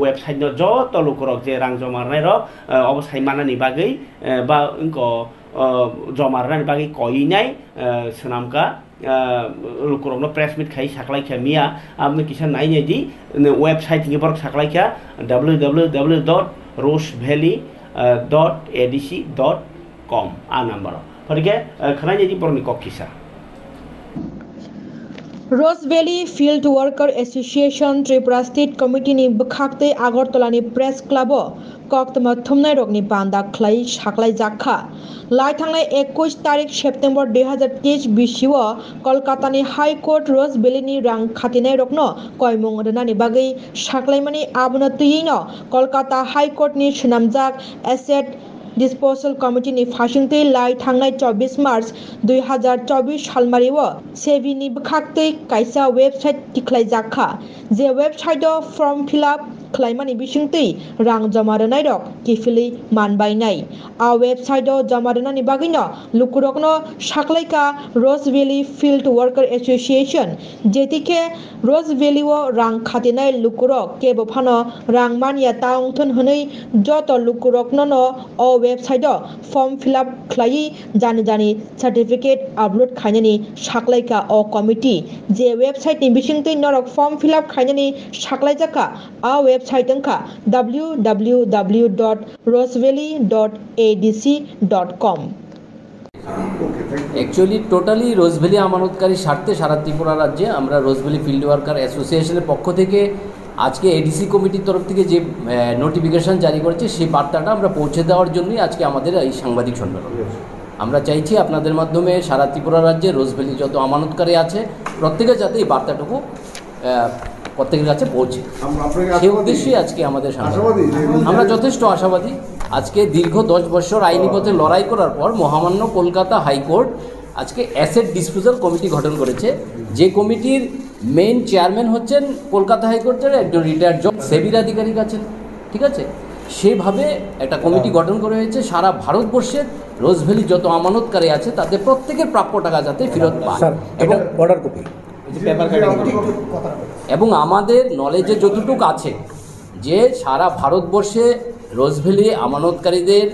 वेबसाइट न जत लुकरक जे रां जमारनाय र अबसाय मानानि बागै बा जमारनानि बागै कयिनाय सनामका लुकरकनो प्रेस मिट खाइ साख्लायखा मिया आपनि किसा नायनाय दि वेबसाइट नि बरक साख्लायखा www.rosevalley.adc.com आ नम्बर फरके खनाय दि बरनि ककिसा Rose Valley field worker association Tripura state committee नि बखाक्ते आगरतलानि प्रेस क्लब कक्तमा थुमनाय रगनि बान्दा खलाय साख्लाय जाखा लाई थांनाय 21 तारिख सेप्टेम्बर 2023 बिसिव कलकातानि हाई कोर्ट रोजबेलीनि रां खाथिनाय रगनो कयमुं रनानि बागै साख्लायमानि आबुना तुयैनो कलकाता हाई कोर्टनि सुनामजाक एसेट डिस्पोजल कमिटी नि फासिंतै लाई थांनाय 24 मार्च 2024 सालमारिव सेबीनि बखाक्तै कायसा वेबसाइट तिख्लाय जाखा जे वेबसाइट फर्म फिलअप खलायमानि बिसिंतै रां जमा रनाय रक किफिलि मानबायनाय आ वेबसाइट जमा रनानि बागैनो लुकुरकनो साख्लायका रोजबेली फील्ड वर्कर एसोसिएशन जेतिके रोजबेलीव रां खाथिनाय लुकुरक केबो फानो रां मानिया ताउंथन हनै जत लुकुरकनो अ वेबसाइट फर्म फिलअप खलायि जानि सर्टिफिकेट आपलोड खायनानि साख्लायका अ कमिटी जे वेबसाइट नि बिसिंतै नरक फर्म फिलअप खायनानि साख्लायजाका आ वेबसाइट अंका www.rosevalley.adc.com एक्चुअली टोटाली रोजभेली আমানতকারী স্বার্থে সারা ত্রিপুরা রাজ্যে আমরা রোজভেলি ফিল্ড ওয়ার্কার অ্যাসোসিয়েশনের পক্ষ থেকে আজকে এডিসি কমিটির তরফ থেকে যে নোটিফিকেশন জারি করেছে সেই বার্তাটা আমরা পৌঁছে দেওয়ার জন্যই আজকে আমাদের এই সাংবাদিক সম্মেলন আমরা চাইছি আপনাদের মাধ্যমে সারা ত্রিপুরা রাজ্যে রোজভেলি যত আমানতকারী আছে প্রত্যেকে যাতে এই বার্তাটুকু প্রত্যেকের কাছে পৌঁছে সেই উদ্দেশ্যে আজকে আমাদের আমরা যথেষ্ট আশাবাদী আজকে দীর্ঘ 10 বছর আইনি পথে লড়াই করার পর মহামান্য কলকাতা হাইকোর্ট আজকে অ্যাসেট ডিসপোজাল কমিটি গঠন করেছে যে কমিটির মেইন চেয়ারম্যান হচ্ছেন কলকাতা হাইকোর্টের একজন রিটায়ার্ড জজ সেবির আধিকারিক আছেন ঠিক আছে সেভাবে একটা কমিটি গঠন করা হয়েছে সারা ভারতবর্ষের রোজভেলি যত আমানতকারী আছে তাদের প্রত্যেকের প্রাপ্য টাকা যাতে ফেরত পায় এবং অর্ডার কপি এবং আমাদের নলেজে যতটুকু আছে যে সারা ভারতবর্ষে রোজভেলি আমানতকারীদের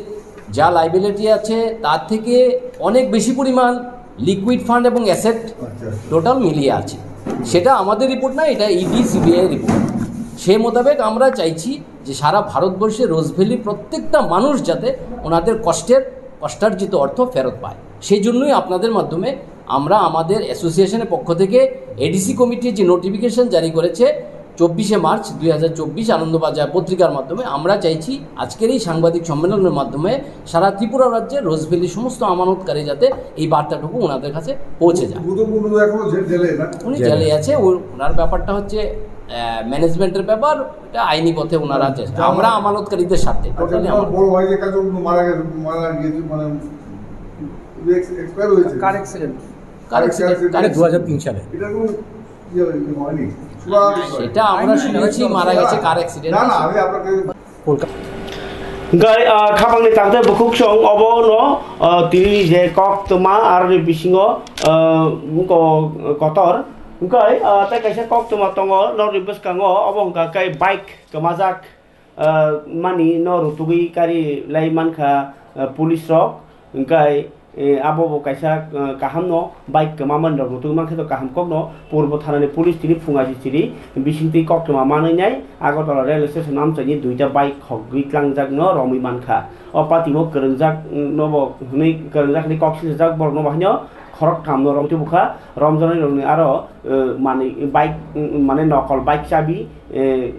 যা লাইবিলিটি আছে তার থেকে অনেক বেশি পরিমাণ লিকুইড ফান্ড এবং অ্যাসেট টোটাল মিলিয়ে আছে সেটা আমাদের রিপোর্ট না এটা ইডি সিবিআই রিপোর্ট সেই মোতাবেক আমরা চাইছি যে সারা ভারতবর্ষে রোজভেলি প্রত্যেকটা মানুষ যাতে ওনাদের কষ্টার্জিত অর্থ ফেরত পায় সেই জন্যই আপনাদের মাধ্যমে আমরা আমাদের অ্যাসোসিয়েশনের পক্ষ থেকে এডিসি কমিটির যে নোটিফিকেশন জারি করেছে 24 মার্চ 2024 আনন্দবাজার পত্রিকার মাধ্যমে আমরা চাইছি আজকের এই সাংবাদিক সম্মেলনের মাধ্যমে সারা ত্রিপুরা রাজ্যে রোজভেলি সমস্ত আমানতকারী যাতে এই বার্তাটুকু ওনাদের কাছে পৌঁছে যায় উনি জেলে আছে ওনার ব্যাপারটা হচ্ছে ম্যানেজমেন্টের ব্যাপার এটা আইনি পথে ওনারা চেষ্টা আমরা আমানতকারীদের সাথে টোটালি বড় ভাই যে কাছে মারা গিয়েছে মানে এক্সপায়ার হয়েছে কার অ্যাক্সিডেন্ট 2003 সালে এটা কোনো হয়নি সেটা আমরা শুনেছি মারা গেছে কার অ্যাক্সিডেন্ট না আমি আপনাকে কলকাতা গাই খাবাংনি তাতে বকুক সং অবনো তিরি যে কক তোমা আর বিসিংও কতর গাই তাই কাইসা কক তোমা তঙ্গ নরি বসকাঙ্গো অবংকা কাই বাইক কমাজাক মানি নরুতুগি কারি লাই মানখা পুলিশ রক গাই abo kaisa kaham no bike kamaman rok tu man kheto kaham kok no purbo thanani police tini fungaji chiri bisingti kok ma manai nai agotala rail station nam chani duita bike khogui klangjak no romi mankha opati mo krengjak no bo hnei krengjak ni kok sijak bor no bahno খরক থামনো রং বুখা রমজানের রং আরো মানে bike মানে নকল bike চাবি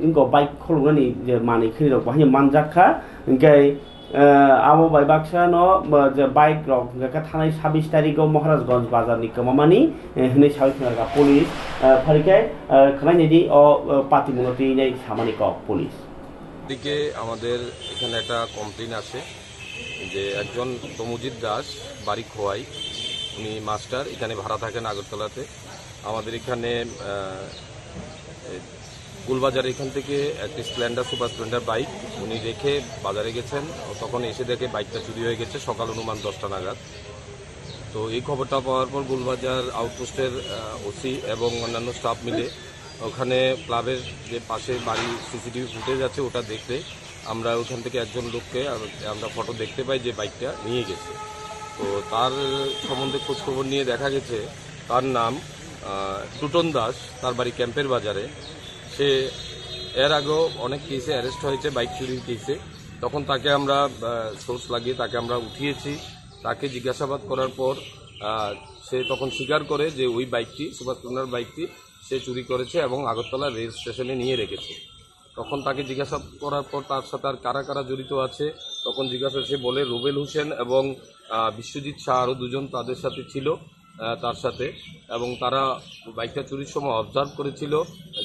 ইনকো bike খলুনি যে মানে খিনি rock বাহিনী মানজাখা ইনকাই আবো বাই বাক্সা ন যে বাইক রক গা থানায় 26 তারিখে মহারাজগঞ্জ বাজারনি কমামানি হনে সাউথনারগা পুলিশ ফারিকায় খানাইনি ও পাতিমুনতি নাই সামানি ক পুলিশ দিকে আমাদের এখানে একটা কমপ্লেইন আসে যে একজন তমুজিৎ দাস বাড়ি খোয়াই উনি মাস্টার এখানে ভাড়া থাকেন আগরতলাতে আমাদের এখানে গুলবাজার এখান থেকে একটি স্প্লেন্ডার সুপার স্প্লেন্ডার বাইক উনি রেখে বাজারে গেছেন তখন এসে দেখে বাইকটা চুরি হয়ে গেছে সকাল অনুমান 10টা নাগাদ তো এই খবরটা পাওয়ার পর গুলবাজার আউটপোস্টের ওসি এবং অন্যান্য স্টাফ মিলে ওখানে ক্লাবের যে পাশে বাড়ি সিসিটিভি ফুটেজ আছে ওটা দেখতে আমরা ওখান থেকে একজন লোককে আমরা ফটো দেখতে পাই যে বাইকটা নিয়ে গেছে তো তার সম্বন্ধে খোঁজখবর নিয়ে দেখা গেছে তার নাম টুটন দাস তার বাড়ি ক্যাম্পের বাজারে সে এর আগেও অনেক কেসে অ্যারেস্ট হয়েছে বাইক চুরির কেসে তখন তাকে আমরা সোর্স লাগিয়ে তাকে আমরা উঠিয়েছি তাকে জিজ্ঞাসাবাদ করার পর সে তখন স্বীকার করে যে ওই বাইকটি সুপার স্প্লেন্ডার বাইকটি সে চুরি করেছে এবং আগরতলা রেল স্টেশনে নিয়ে রেখেছে তখন তাকে জিজ্ঞাসা করার পর তার সাথে আর কারা কারা জড়িত আছে তখন জিজ্ঞাসা সে বলে রুবেল হোসেন এবং বিশ্বজিৎ শাহ আরও দুজন তাদের সাথে ছিল তার সাথে এবং তারা বাইকটা চুরির সময় অবজার্ভ করেছিল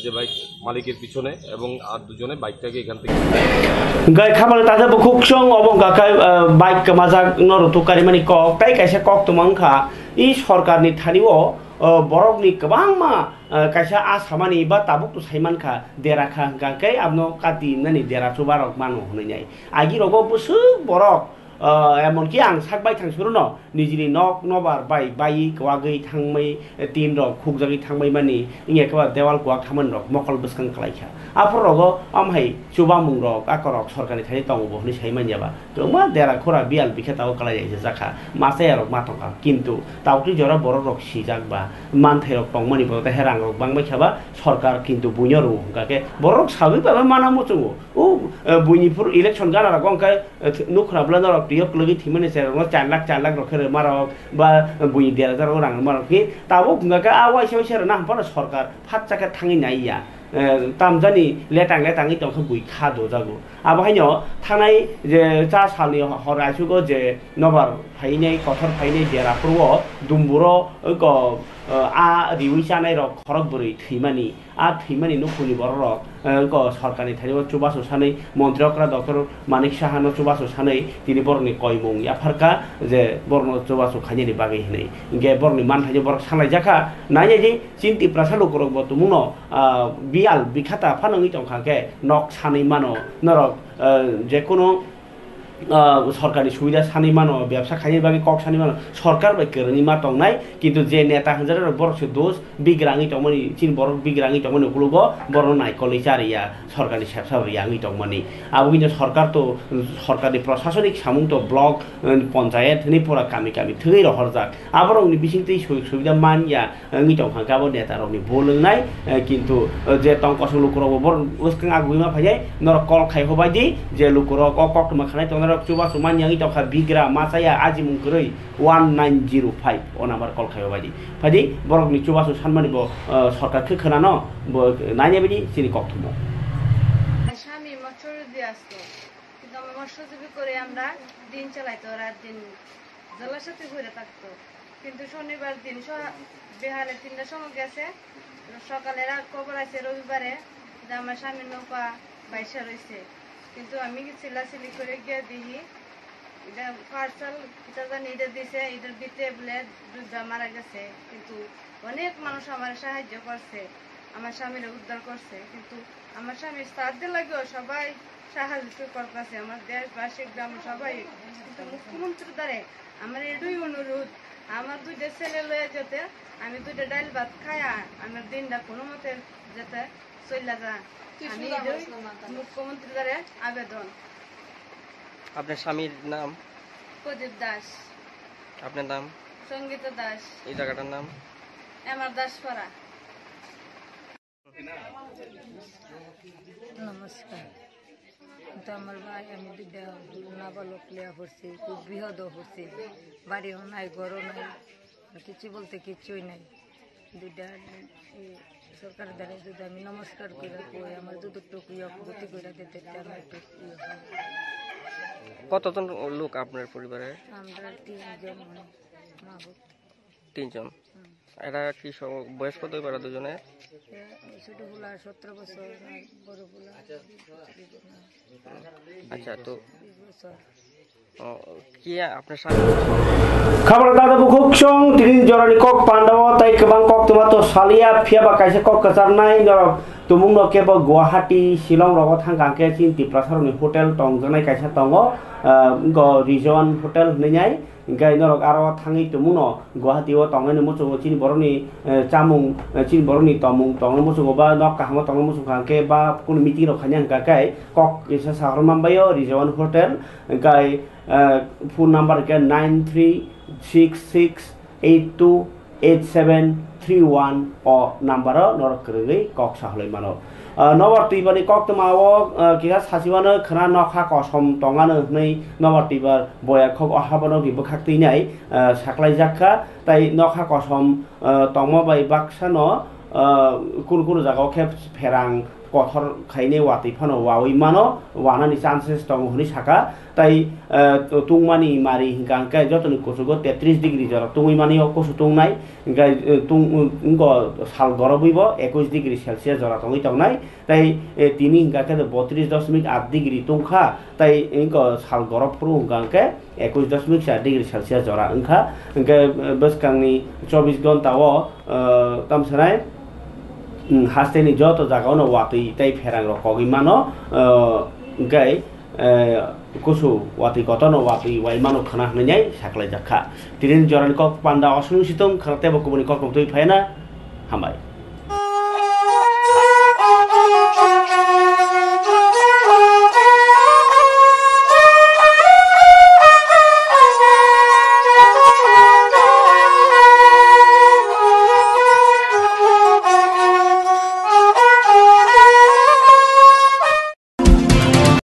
যে বাইক মালিকের পিছনে এবং আর দুজনে বাইকটাকে এখান থেকে গাই খাবার তাজা খুকসং এবং গাকাই বাইক মাজাক নরতুকারি মানে কক তাই কাইসা কক তোমাংখা ই সরকারনি থানিও বরকনি गोबां मा कायसा आसामानि बा ताबुक साइमानखा देराखा गाकै आबनो काति नानि देराचो बारक मानो हनैनाय आगि रगो बुसु बरक एमनकि आं साकबाय थांसुरो न निजिनि नक नबार बाय बायि गवागै थांमै तीन रक खुगजागै थांमै मानि इंगे कबा देवाल गवा खामन रक मकल बसखां खालायखा आफर रगो आमहाय सुबा मुं रक आकरक सरकारनि थाइ तंगबो हनै साइमान जाबा गोमा देरा खरा बियाल बिखेताव खालाय जाय जाखा मासे रक मातंका किन्तु तावति जरा बर रक सिजाकबा मानथाय रक तंगमानि बता हेरां रक बांबाय खाबा सरकार किन्तु बुइनरो गाके बरक साबै बाबा माना मचंगो ओ बुइनिपुर इलेक्शन जाना रक अंका नुखराब्ला रक दियक लगे थिमने से 4 लाख रखे मारक बा बुइ देरा जरा रां मारक कि ताबो गाके आवाय सेर ना हमपा सरकार फात जाके थाङै नाइया तामजानि लेटाङै तंखौ बुइ खादो जागो आबहायनो थानाय जे चा सालनि हरासुगो जे नबार फाइनाय कथर फाइनाय देराफोरव दुमबुरो ग आ रिउइसानाय रक खरक बोरै थैमानि आ थैमानि नुखुनि बर रक ग सरकारनि थाइव चुबासो सानै मन्त्रीकरा डक्टर मानिक साहानो चुबासो सानै तिनि बरनि कयमुं याफारका जे बरनो चुबासो खानिनि बागै हनै गे बरनि मानथाय बर सालाय जाखा नायजे चिन्ति प्रासालो करक बतमुनो बियाल बिखाता फानङै तंखाके नक सानै मानो नरक जे कोनो सरकारी सुविधा सानै मानो व्यवसा खानि बागै कक सानै मानो सरकार बाय केरनि मा तंनाय किन्तु जे नेता हजारे बरसे दोस बिग्राङै तंमनि चिन बर बिग्राङै तंमनि गुलुगो बर नायकलै जारिया सरकारनि सेबसा रियाङै तंमनि आबुगिनो सरकार तो सरकारनि प्रशासनिक सामुं तो ब्लक पञ्चायत नि पुरा कामि थै रहरजाक आबरंनि बिसिंतै सुविधा मानिया ङै तंखा गाबो नेता रनि बोलंनाय किन्तु जे तंकसं लुकरबो बर उसखां आगुइमा फाय नर कल खाइ होबायदि जे लुकर कक मा खानाय तंना चुबा सुमान यांगी तंखा बिग्रा मासाया आजिमुं गरै 1905 ओ नाम्बार कल खाइ होबायदि फादि बरकनि चुबासु सानमानिबो सरकार खोनानो नायनाय बायदि सिनि कक्तमो স্বামী মৎস্য আসতো কিন্তু আমার মৎস্যজীবী করে আমরা দিন চালাইতো রাত দিন জলের সাথে ঘুরে থাকতো কিন্তু শনিবার দিন বিহালে 3টার সময় গেছে সকালে খবর আছে রবিবারে যে আমার স্বামীর নৌকা বাইসা রয়েছে কিন্তু আমি চিল্লাচিল্লি করে গিয়ে দেখি এটা পার্সেল এটা জানি এটা দিছে এটার ভিতরে বলে দুধা মারা গেছে কিন্তু অনেক মানুষ আমার সাহায্য করছে আমার স্বামীর উদ্ধার করছে কিন্তু আমার স্বামীর সাথে লাগেও সবাই সাহায্য করতেছে আমার দেশবাসী গ্রাম সবাই কিন্তু মুখ্যমন্ত্রীর দ্বারে আমার এটাই অনুরোধ আমার 2টা ছেলে লয়ে যেতে আমি 2টা ডাল ভাত খায়া আমার দিনটা কোনো মতে যেতে চলে যা আমি মুখ্যমন্ত্রীর দ্বারে আবেদন আপনার স্বামীর নাম প্রদীপ দাস আপনার নাম সঙ্গীতা দাস এই জায়গাটার নাম আমার দাসপাড়া নমস্কার তো আমার ভাই আমি 2টা নাবালক লিয়া করছি খুব বৃহৎ করছি বাড়িও নাই ঘরও নাই কিছু বলতে কিচ্ছুই নাই দুইটা সরকারের দ্বারা যদি আমি নমস্কার করে কই আমার দুধটুকু গতি করে দিতে আমি একটু কতজন লোক আপনার পরিবারে? আমরা 3 জন মা বোন 3 জন। এরা কি বয়স কত এবার দুজনে? ছোট বুলা 17 বছর বড় বুলা। আচ্ছা তো 20 বছর কি আপনার সাথে খাবার দাদা বুকুকসং তিন জরানি কক পান্ডাव তাই गोबां কক তোমা তো সালিয়া ফিয়াবা কাইসে কক কাচাरनाय नरक तुमुं न केबो गुवाहाटी शिलं रग थांगाके चिन तिप्रासारनि होटेल टंजनाय काइसा दङ ग रिजन होटेल नैनाय गाय नरक आरो थाङै तुमुं न गुवाहाटीआव तंनाय मुसुङ चिन बरनि चामुं चिन बरनि तमुं तंनाय मुसुङ बा नक काहामा तंनाय मुसुङ काके बा कुन मिटिं र खान्यां काकाय কক इसा साहरमामबायो रिजन होटेल गाय फोन नम्बर के 9366828731 o number nor krei kok sahlai mano nowar tibani kok tmao kiha sasiwano khana nokha kosom tongano nei nowar tibar boya khok ahabano gi bkhakti nai saklai jakha tai nokha kosom tongma bai baksano kun jagao khep pherang কঠর খাইনে ওয়াতি Fanon Y মানো ওয়ানানি chances দङ হনি সাকা তাই তুংমানি মারি গানকাই যতনি কসুগো 33 degree জরা তুংই মানি কসু তুংনাই গাই তুং সাল গরবইব 21 degree Celsius জরা তংই তংনাই তাই তিনি গাকে 32.8 degree তুংখা তাই ইনক সাল গরব পুরু গানকে 21.4 ডিগ্রি সেলসিয়াস জরা ইনখা ইনকে বসকাংনি 24 ঘন্টাও তামসানাই हास्टेनि जत जागावनो वातै ताइ फेराङ र कगि मानो गाय कुसु वातै गतनो वातै वाइ मानो खना हनै साख्लाय जाखा तिरिन जरन कक पान्डा असुसितम खरते बकुबनि कक तै फायना हामबाय।